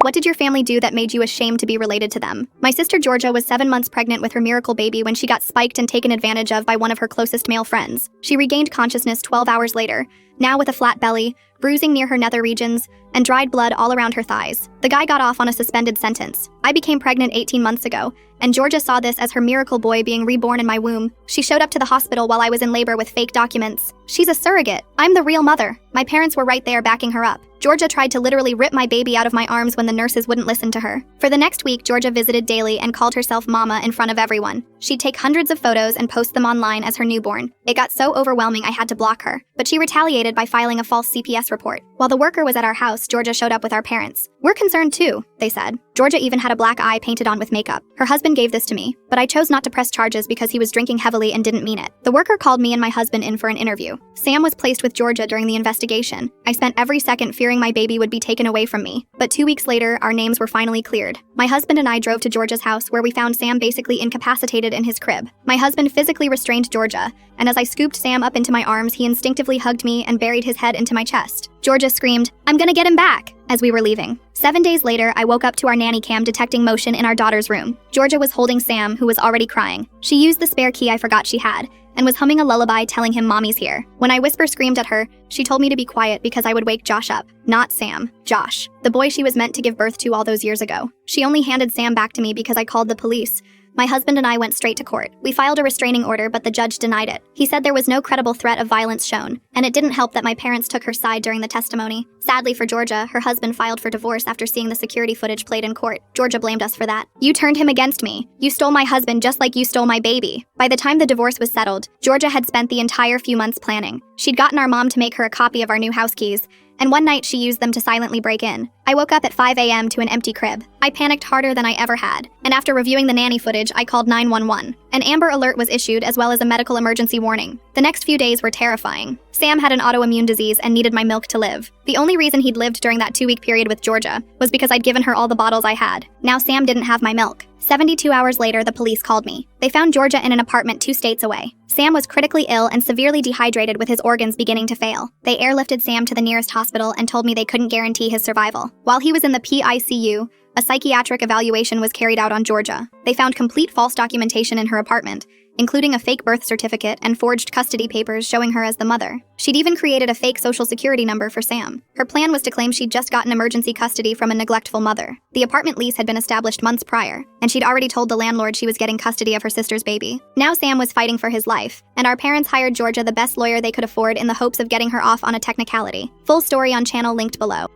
What did your family do that made you ashamed to be related to them? My sister Georgia was 7 months pregnant with her miracle baby when she got spiked and taken advantage of by one of her closest male friends. She regained consciousness 12 hours later, now with a flat belly, bruising near her nether regions, and dried blood all around her thighs. The guy got off on a suspended sentence. I became pregnant 18 months ago, and Georgia saw this as her miracle boy being reborn in my womb. She showed up to the hospital while I was in labor with fake documents. She's a surrogate. I'm the real mother. My parents were right there backing her up. Georgia tried to literally rip my baby out of my arms when the nurses wouldn't listen to her. For the next week, Georgia visited daily and called herself Mama in front of everyone. She'd take hundreds of photos and post them online as her newborn. It got so overwhelming I had to block her, but she retaliated by filing a false CPS report. While the worker was at our house, Georgia showed up with our parents. "We're concerned too," they said. Georgia even had a black eye painted on with makeup. Her husband gave this to me, but I chose not to press charges because he was drinking heavily and didn't mean it. The worker called me and my husband in for an interview. Sam was placed with Georgia during the investigation. I spent every second fearing my baby would be taken away from me, but 2 weeks later, our names were finally cleared. My husband and I drove to Georgia's house where we found Sam basically incapacitated in his crib. My husband physically restrained Georgia, and as I scooped Sam up into my arms, he instinctively hugged me and buried his head into my chest. Georgia screamed, "I'm gonna get him back," as we were leaving. 7 days later, I woke up to our nanny cam detecting motion in our daughter's room. Georgia was holding Sam, who was already crying. She used the spare key I forgot she had, and was humming a lullaby telling him mommy's here. When I whisper screamed at her, she told me to be quiet because I would wake Josh up. Not Sam, Josh, the boy she was meant to give birth to all those years ago. She only handed Sam back to me because I called the police. My husband and I went straight to court. We filed a restraining order, but the judge denied it. He said there was no credible threat of violence shown, and it didn't help that my parents took her side during the testimony. Sadly for Georgia, her husband filed for divorce after seeing the security footage played in court. Georgia blamed us for that. "You turned him against me. You stole my husband just like you stole my baby." By the time the divorce was settled, Georgia had spent the entire few months planning. She'd gotten our mom to make her a copy of our new house keys, and one night she used them to silently break in. I woke up at 5 a.m. to an empty crib. I panicked harder than I ever had, and after reviewing the nanny footage, I called 911. An Amber Alert was issued as well as a medical emergency warning. The next few days were terrifying. Sam had an autoimmune disease and needed my milk to live. The only reason he'd lived during that 2-week period with Georgia was because I'd given her all the bottles I had. Now Sam didn't have my milk. 72 hours later, the police called me. They found Georgia in an apartment 2 states away. Sam was critically ill and severely dehydrated with his organs beginning to fail. They airlifted Sam to the nearest hospital and told me they couldn't guarantee his survival. While he was in the PICU, a psychiatric evaluation was carried out on Georgia. They found complete false documentation in her apartment, including a fake birth certificate and forged custody papers showing her as the mother. She'd even created a fake social security number for Sam. Her plan was to claim she'd just gotten emergency custody from a neglectful mother. The apartment lease had been established months prior, and she'd already told the landlord she was getting custody of her sister's baby. Now Sam was fighting for his life, and our parents hired Georgia the best lawyer they could afford in the hopes of getting her off on a technicality. Full story on channel linked below.